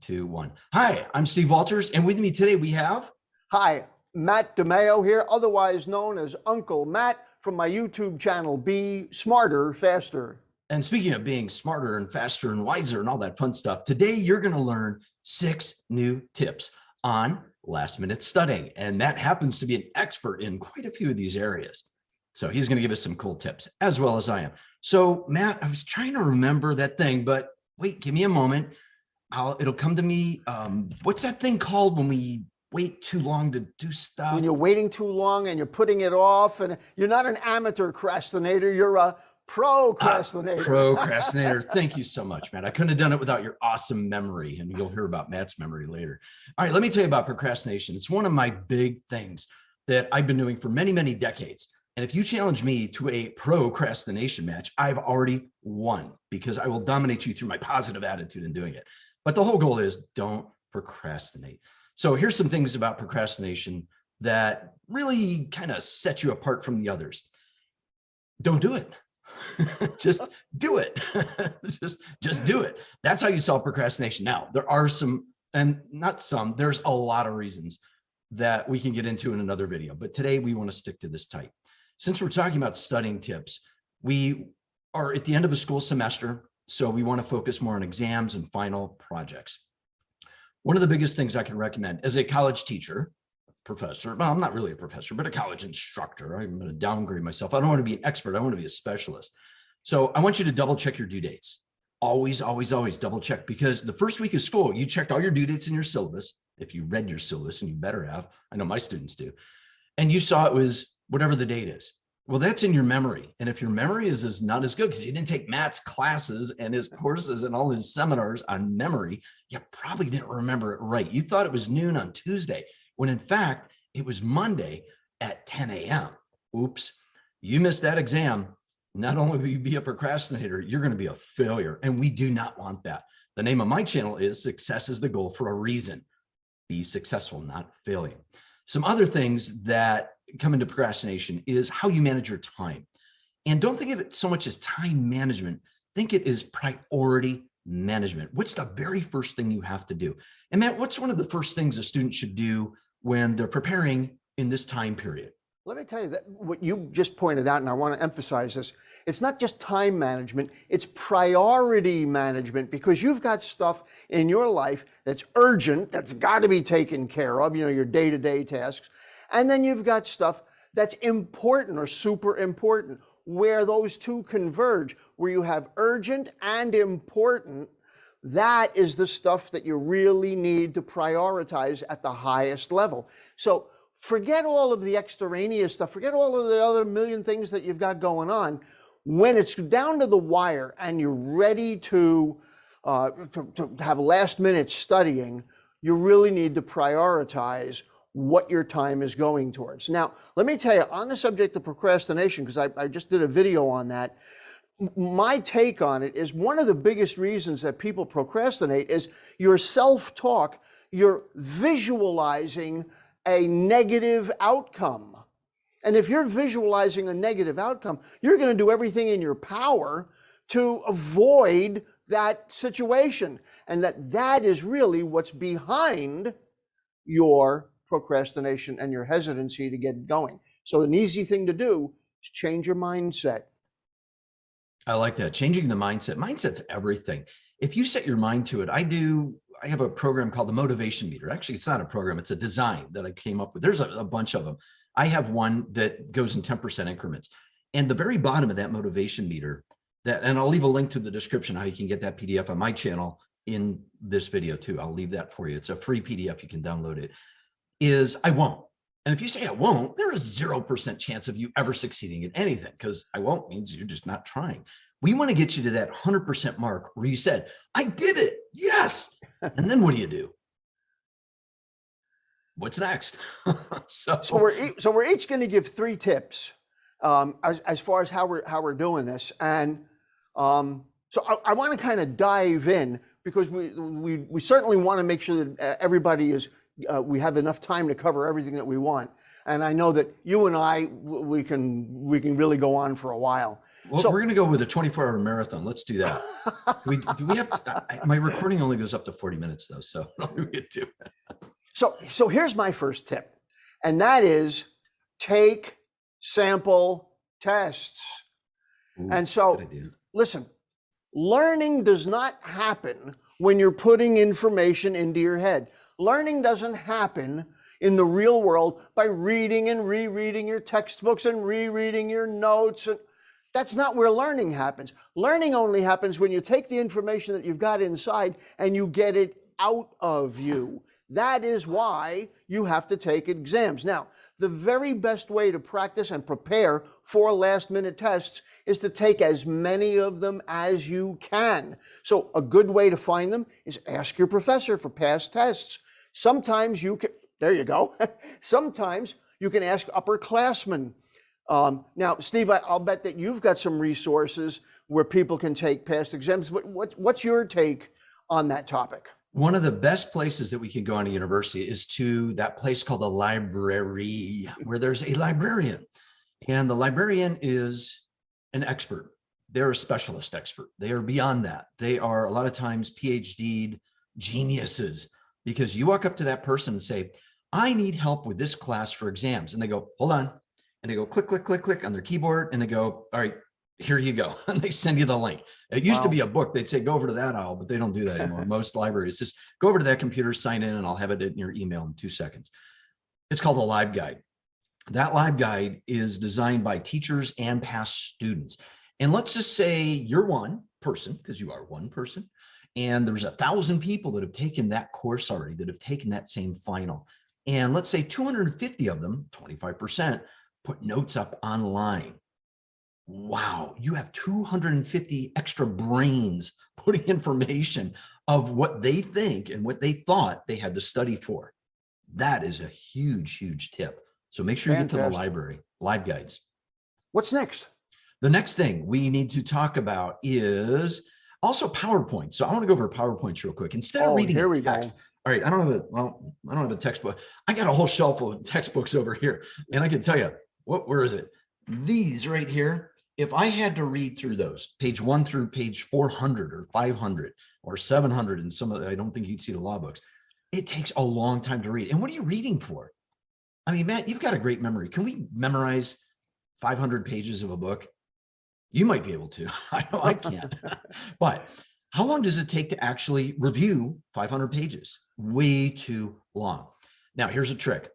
2, 1. Hi, I'm Steve Walters, and with me today we have... Hi, Matt DiMaio here, otherwise known as Uncle Matt from my YouTube channel, Be Smarter, Faster. And speaking of being smarter and faster and wiser and all that fun stuff, today you're going to learn 6 new tips on last-minute studying. And Matt happens to be an expert in quite a few of these areas. So he's going to give us some cool tips, as well as I am. So Matt, I was trying to remember that thing, but wait, give me a moment. It'll come to me. What's that thing called when we wait too long to do stuff? When you're waiting too long and you're putting it off, and you're not an amateur procrastinator, you're a procrastinator. Procrastinator. Thank you so much, Matt. I couldn't have done it without your awesome memory, and you'll hear about Matt's memory later. All right, let me tell you about procrastination. It's one of my big things that I've been doing for many, many decades. And if you challenge me to a procrastination match, I've already won, because I will dominate you through my positive attitude in doing it. But the whole goal is don't procrastinate. So here's some things about procrastination that really kind of set you apart from the others. Don't do it. Just do it. just do it. That's how you solve procrastination. Now, there are some, and not some, there's a lot of reasons that we can get into in another video, but today we want to stick to this type. Since we're talking about studying tips, we are at the end of a school semester, so we want to focus more on exams and final projects. One of the biggest things I can recommend as a college teacher, professor, well, I'm not really a professor, but a college instructor. I'm going to downgrade myself. I don't want to be an expert. I want to be a specialist. So I want you to double check your due dates. Always, always, always double check, because the first week of school, you checked all your due dates in your syllabus. If you read your syllabus, and you better have, I know my students do, and you saw it was whatever the date is. Well, that's in your memory. And if your memory is not as good because you didn't take Matt's classes and his courses and all his seminars on memory, you probably didn't remember it right. You thought it was noon on Tuesday, when in fact, it was Monday at 10 a.m. Oops, you missed that exam. Not only will you be a procrastinator, you're going to be a failure. And we do not want that. The name of my channel is Success is the Goal for a Reason. Be successful, not failing. Some other things that come into procrastination is how you manage your time. And don't think of it so much as time management. Think it is priority management. What's the very first thing you have to do? And Matt, what's one of the first things a student should do when they're preparing in this time period? Let me tell you that what you just pointed out, and I want to emphasize this, it's not just time management, it's priority management, because you've got stuff in your life that's urgent, that's got to be taken care of, your day-to-day tasks. And then you've got stuff that's important or super important, where those two converge, where you have urgent and important. That is the stuff that you really need to prioritize at the highest level. So forget all of the extraneous stuff, forget all of the other million things that you've got going on. When it's down to the wire and you're ready to have last minute studying, you really need to prioritize what your time is going towards. Now, let me tell you, on the subject of procrastination, because I just did a video on that, my take on it is one of the biggest reasons that people procrastinate is your self-talk. You're visualizing a negative outcome. And if you're visualizing a negative outcome, you're going to do everything in your power to avoid that situation. And that is really what's behind your procrastination and your hesitancy to get going. So an easy thing to do is change your mindset. I like that. Changing the mindset. Mindset's everything. If you set your mind to it, I have a program called the Motivation Meter. Actually, it's not a program. It's a design that I came up with. There's a bunch of them. I have one that goes in 10% increments. And the very bottom of that motivation meter, and I'll leave a link to the description how you can get that PDF on my channel in this video too. I'll leave that for you. It's a free PDF. You can download it. Is I won't. And if you say I won't, there is 0% chance of you ever succeeding in anything, because I won't means you're just not trying. We want to get you to that 100% mark where you said, I did it. Yes. And then what do? What's next? So we're each going to give 3 tips as far as how we're doing this. And so I want to kind of dive in, because we certainly want to make sure that everybody is we have enough time to cover everything that we want. And I know that you and I, we can really go on for a while. Well, we're going to go with a 24-hour marathon. Let's do that. Do we have to, my recording only goes up to 40 minutes though, so we get to it. So here's my first tip, and that is take sample tests. Ooh, and so, listen, learning does not happen when you're putting information into your head. Learning doesn't happen in the real world by reading and rereading your textbooks and rereading your notes. And that's not where learning happens. Learning only happens when you take the information that you've got inside and you get it out of you. That is why you have to take exams. Now, the very best way to practice and prepare for last-minute tests is to take as many of them as you can. So a good way to find them is ask your professor for past tests. Sometimes you can, there you go. Sometimes you can ask upperclassmen. Now, Steve, I'll bet that you've got some resources where people can take past exams. But what's your take on that topic? One of the best places that we can go on a university is to that place called a library, where there's a librarian. And the librarian is an expert. They're a specialist expert. They are beyond that. They are a lot of times PhD geniuses, because you walk up to that person and say, I need help with this class for exams. And they go, hold on. And they go click, click, click, click on their keyboard. And they go, all right, here you go. And they send you the link. It used to be a book. They'd say, go over to that aisle, but they don't do that anymore. Most libraries just go over to that computer, sign in, and I'll have it in your email in 2 seconds. It's called a Live Guide. That Live Guide is designed by teachers and past students. And let's just say you're one person, because you are one person, and there's 1,000 people that have taken that course already, that have taken that same final. And let's say 250 of them, 25%, put notes up online. Wow, you have 250 extra brains putting information of what they think and what they thought they had to study for. That is a huge, huge tip. So make sure you get to the library, Live Guides. What's next? The next thing we need to talk about is also PowerPoint. So I want to go over PowerPoints real quick. Instead of reading a text, all right, I don't have a textbook. I got a whole shelf of textbooks over here. And I can tell you, where is it? These right here. If I had to read through those, page 1 through page 400 or 500 or 700, and some of the, I don't think you'd see the law books, it takes a long time to read. And what are you reading for? I mean, Matt, you've got a great memory. Can we memorize 500 pages of a book? You might be able to. I know I can't. But how long does it take to actually review 500 pages? Way too long. Now, here's a trick.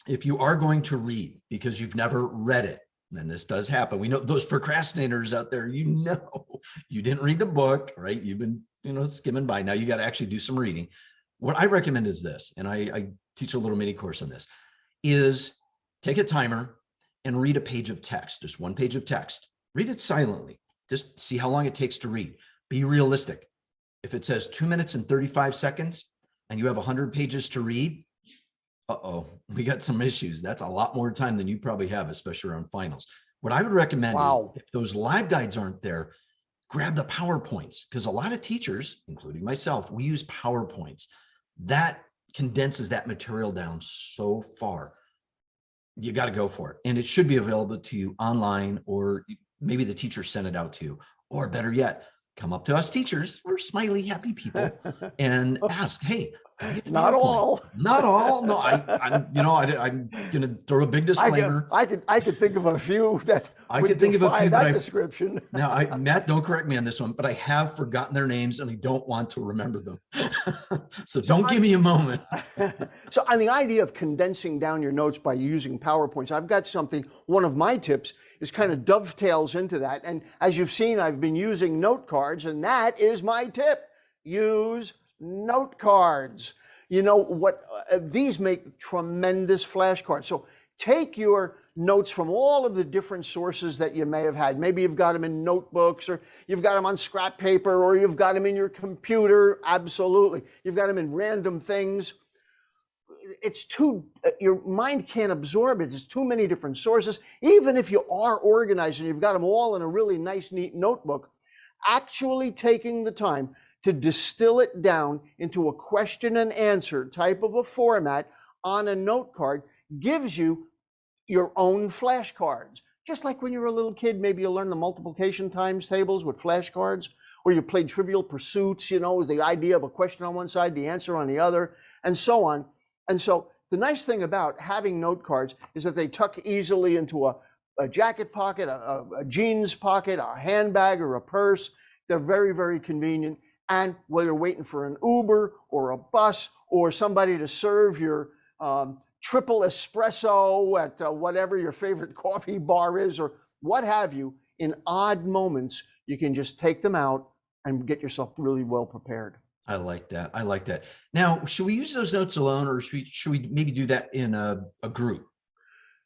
If you are going to read because you've never read it, and this does happen. We know those procrastinators out there, you didn't read the book, right? You've been, skimming by. Now you got to actually do some reading. What I recommend is this, and I teach a little mini course on this, is take a timer and read a page of text, just one page of text. Read it silently. Just see how long it takes to read. Be realistic. If it says 2 minutes and 35 seconds and you have 100 pages to read, we got some issues. That's a lot more time than you probably have, especially around finals. What I would recommend is if those Live Guides aren't there, grab the PowerPoints, because a lot of teachers, including myself, we use PowerPoints. That condenses that material down so far. You got to go for it. And it should be available to you online, or maybe the teacher sent it out to you, or better yet, come up to us teachers. We're smiley, happy people, and ask, hey, not all. Not all. No, I'm going to throw a big disclaimer. I could think of a few that I could think of a few that description. Now, Matt, don't correct me on this one, but I have forgotten their names and I don't want to remember them. So don't give me a moment. So on the idea of condensing down your notes by using PowerPoints, I've got something. One of my tips is kind of dovetails into that. And as you've seen, I've been using Notecards, and that is my tip. Use Notecards. These make tremendous flashcards. So take your notes from all of the different sources that you may have had. Maybe you've got them in notebooks, or you've got them on scrap paper, or you've got them in your computer. Absolutely. You've got them in random things. It's your mind can't absorb it. It's too many different sources. Even if you are organized and you've got them all in a really nice, neat notebook, actually taking the time to distill it down into a question and answer type of a format on a note card gives you your own flashcards. Just like when you were a little kid, maybe you learned the multiplication times tables with flashcards, or you played Trivial Pursuits, you know, the idea of a question on one side, the answer on the other, and so on. And so the nice thing about having note cards is that they tuck easily into a jacket pocket, a jeans pocket, a handbag, or a purse. They're very, very convenient. And whether you're waiting for an Uber or a bus or somebody to serve your triple espresso at whatever your favorite coffee bar is or what have you, in odd moments, you can just take them out and get yourself really well prepared. I like that. I like that. Now, should we use those notes alone, or should we maybe do that in a group?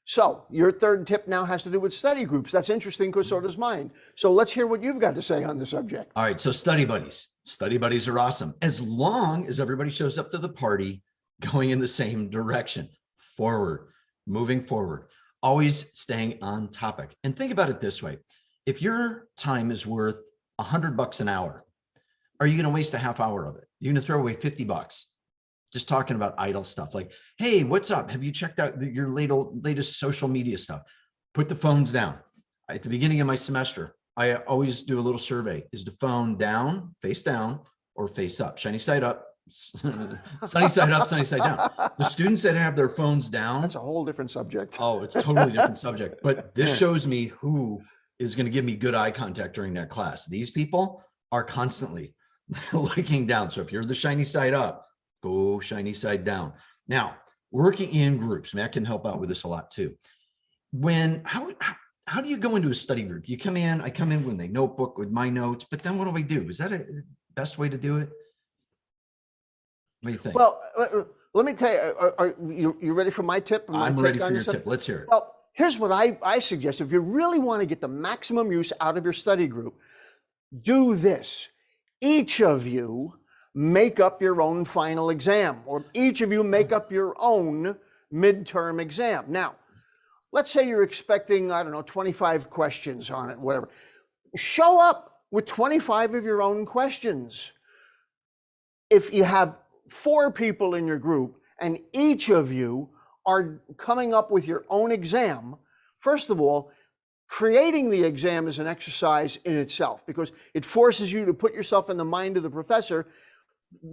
So your third tip now has to do with study groups. That's interesting because so does mine. So let's hear what you've got to say on the subject. All right. So study buddies. Study buddies are awesome. As long as everybody shows up to the party going in the same direction, forward, moving forward, always staying on topic. And think about it this way. If your time is worth $100 an hour, are you going to waste a half hour of it? You're going to throw away $50 just talking about idle stuff like, hey, what's up? Have you checked out your latest social media stuff? Put the phones down. At the beginning of my semester, I always do a little survey. Is the phone down, or face up? Shiny side up, sunny side up, sunny side down. The students that have their phones down. That's a whole different subject. Oh, it's a totally different subject. But this shows me who is going to give me good eye contact during that class. These people are constantly looking down. So if you're the shiny side up, go shiny side down. Now, working in groups, Matt can help out with this a lot too. How do you go into a study group? You come in, I come in with a notebook with my notes, but then what do I do? Is that a best way to do it? What do you think? Well, let me tell you, are you ready for my tip? I'm ready for your tip. Let's hear it. Well, here's what I suggest. If you really want to get the maximum use out of your study group, do this. Each of you make up your own final exam, or each of you make up your own midterm exam. Now, let's say you're expecting, I don't know, 25 questions on it, whatever. Show up with 25 of your own questions. If you have 4 people in your group and each of you are coming up with your own exam, first of all, creating the exam is an exercise in itself because it forces you to put yourself in the mind of the professor,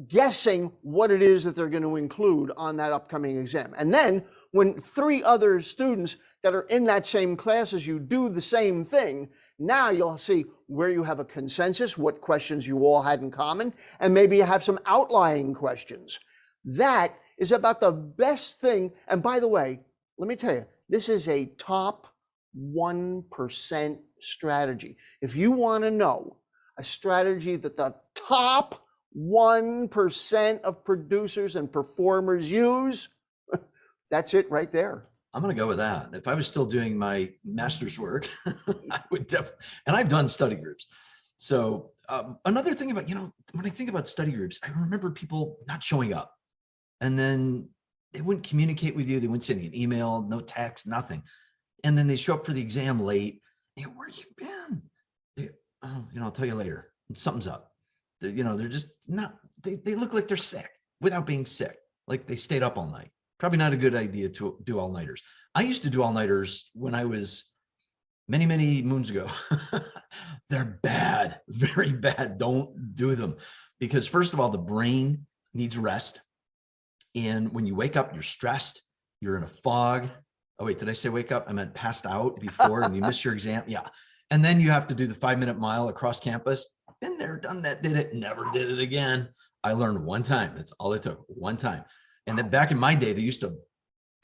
guessing what it is that they're going to include on that upcoming exam. And then when 3 other students that are in that same class as you do the same thing, now you'll see where you have a consensus, what questions you all had in common, and maybe you have some outlying questions. That is about the best thing. And by the way, let me tell you, this is a top 1% strategy. If you want to know a strategy that the top 1% of producers and performers use, that's it right there. I'm going to go with that. If I was still doing my master's work, I would definitely, and I've done study groups. So another thing about, when I think about study groups, I remember people not showing up and then they wouldn't communicate with you. They wouldn't send you an email, no text, nothing. And then they show up for the exam late. Hey, where you been? I'll tell you later. Something's up. They're just not, they look like they're sick without being sick. Like they stayed up all night. Probably not a good idea to do all-nighters. I used to do all-nighters when I was many, many moons ago. They're bad, very bad. Don't do them because first of all, the brain needs rest. And when you wake up, you're stressed, you're in a fog. Oh, wait, did I say wake up? I meant passed out before and you missed your exam. Yeah. And then you have to do the 5-minute mile across campus. Been there, done that, did it, never did it again. I learned one time. That's all it took, one time. And then back in my day, they used to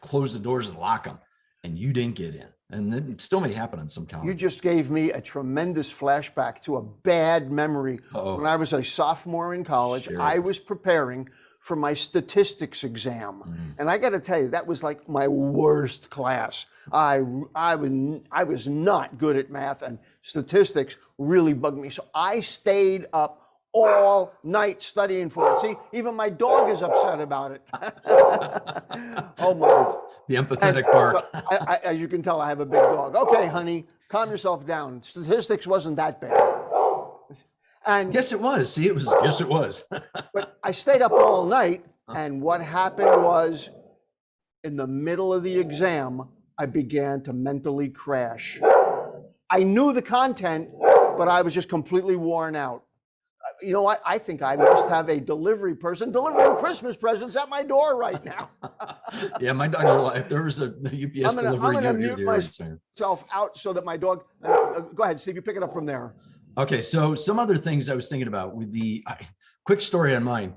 close the doors and lock them and you didn't get in. And then it still may happen on some colleges. You just gave me a tremendous flashback to a bad memory. Uh-oh. When I was a sophomore in college, I was preparing for my statistics exam. And I got to tell you, that was like my worst class. I was not good at math, and statistics really bugged me. So I stayed up all night studying for it. See, even my dog is upset about it. Oh my. The empathetic bark. So as you can tell, I have a big dog. Okay, honey, calm yourself down. Statistics wasn't that bad. And yes, it was. See, it was. Yes, it was. But I stayed up all night, and what happened was, in the middle of the exam, I began to mentally crash. I knew the content, but I was just completely worn out. You know what? I think I must have a delivery person delivering Christmas presents at my door right now. Yeah, my dog, if there was a UPS I'm delivery, gonna you're mute the right answer. myself out so that my dog. Go ahead, Steve. You pick it up from there. Okay, so some other things I was thinking about with the quick story on mine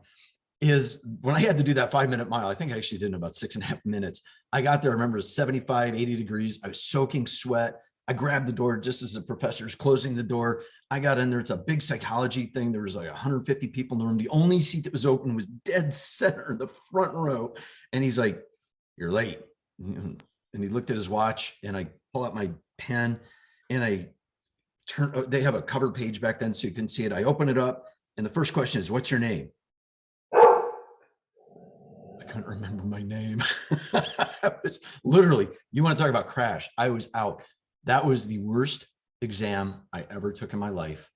is when I had to do that 5-minute mile, I think I actually did in about 6.5 minutes. I got there, I remember it was 75, 80 degrees. I was soaking sweat. I grabbed the door just as the professor's closing the door. I got in there. It's a big psychology thing. There was like 150 people in the room. The only seat that was open was dead center in the front row. And he's like, "You're late." And he looked at his watch, and I pull out my pen and I turn, they have a cover page back then so you can see it. I open it up, and the first question is, "What's your name?" I couldn't remember my name. I was literally, you want to talk about crash, I was out. That was the worst exam I ever took in my life.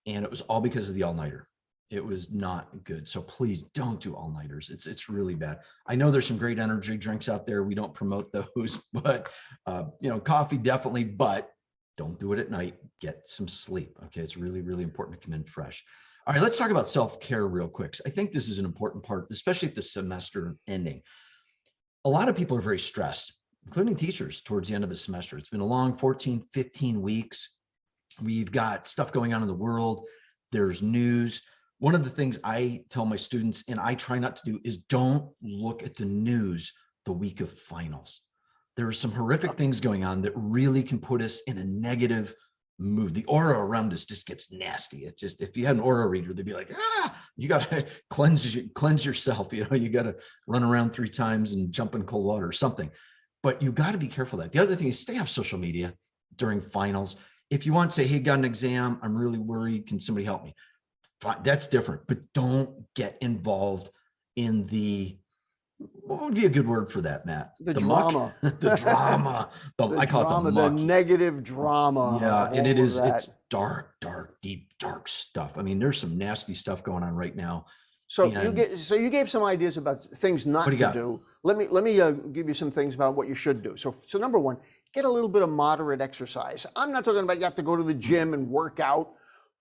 And it was all because of the all-nighter. It was not good. So please don't do all-nighters. It's really bad. I know there's some great energy drinks out there. We don't promote those, but coffee definitely, but don't do it at night. Get some sleep. Okay. It's really, really important to come in fresh. All right, let's talk about self-care real quick. I think this is an important part, especially at the semester ending. A lot of people are very stressed, including teachers, towards the end of the semester. It's been a long 14, 15 weeks. We've got stuff going on in the world. There's news. One of the things I tell my students, and I try not to do, is don't look at the news the week of finals. There are some horrific things going on that really can put us in a negative mood. The aura around us just gets nasty. It's just, if you had an aura reader, they'd be like, you got to cleanse yourself. You got to run around 3 times and jump in cold water or something. But you got to be careful of that. The other thing is stay off social media during finals. If you want to say, "Hey, got an exam, I'm really worried, can somebody help me?" Fine, that's different, but don't get involved in the, what would be a good word for that, Matt? The drama. The drama. I call it the muck. The negative drama. Yeah, and it's dark, deep, dark stuff. I mean, there's some nasty stuff going on right now. So you gave some ideas about things not to do. Let me give you some things about what you should do. So number one, get a little bit of moderate exercise. I'm not talking about you have to go to the gym and work out,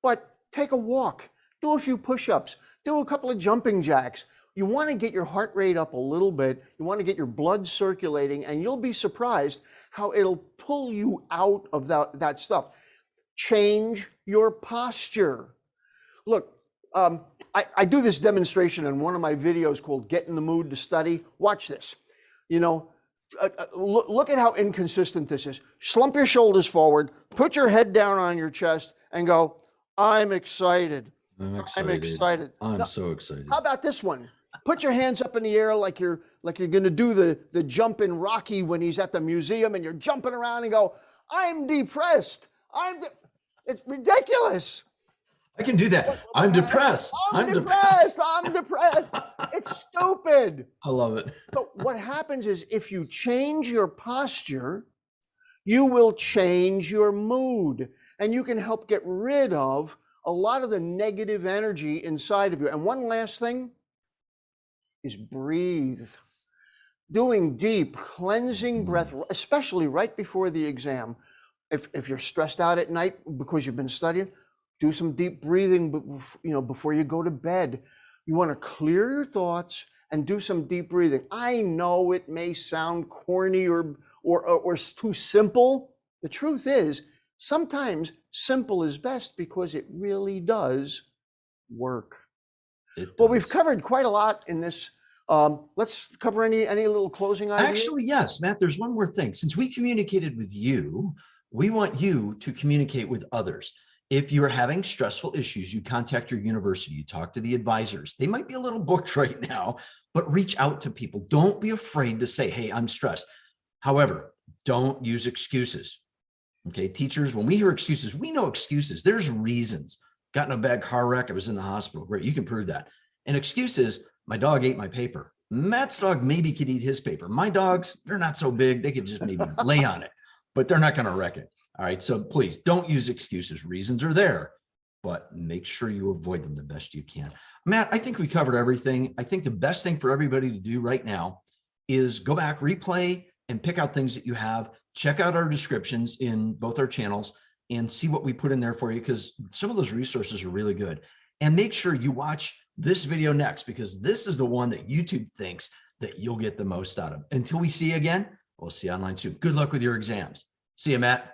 but take a walk, do a few push-ups, do a couple of jumping jacks. You want to get your heart rate up a little bit. You want to get your blood circulating, and you'll be surprised how it'll pull you out of that stuff. Change your posture. Look, I do this demonstration in one of my videos called "Get in the Mood to Study." Watch this. Look at how inconsistent this is. Slump your shoulders forward, put your head down on your chest, and go, "I'm excited. I'm excited. I'm so excited." How about this one? Put your hands up in the air like you're going to do the jump in Rocky when he's at the museum, and you're jumping around and go, "I'm depressed. It's ridiculous. I can do that. I'm depressed. I'm depressed. It's stupid." I love it. But what happens is if you change your posture, you will change your mood, and you can help get rid of a lot of the negative energy inside of you. And one last thing is breathe. Doing deep cleansing breath, especially right before the exam. If you're stressed out at night because you've been studying, do some deep breathing, before you go to bed. You want to clear your thoughts and do some deep breathing. I know it may sound corny or too simple. The truth is, sometimes simple is best because it really does work. Well, we've covered quite a lot in this. Let's cover any little closing ideas. Actually, yes, Matt, there's one more thing. Since we communicated with you, we want you to communicate with others. If you're having stressful issues, you contact your university, you talk to the advisors. They might be a little booked right now, but reach out to people. Don't be afraid to say, "Hey, I'm stressed." However, don't use excuses. Okay, teachers, when we hear excuses, we know excuses. There's reasons. Got in a bad car wreck, I was in the hospital. Great, you can prove that. And excuses, my dog ate my paper. Matt's dog maybe could eat his paper. My dogs, they're not so big. They could just maybe lay on it, but they're not going to wreck it. All right, so please don't use excuses. Reasons are there, but make sure you avoid them the best you can. Matt, I think we covered everything. I think the best thing for everybody to do right now is go back, replay and pick out things that you have. Check out our descriptions in both our channels and see what we put in there for you, because some of those resources are really good. And make sure you watch this video next, because this is the one that YouTube thinks that you'll get the most out of. Until we see you again, we'll see you online soon. Good luck with your exams. See you, Matt.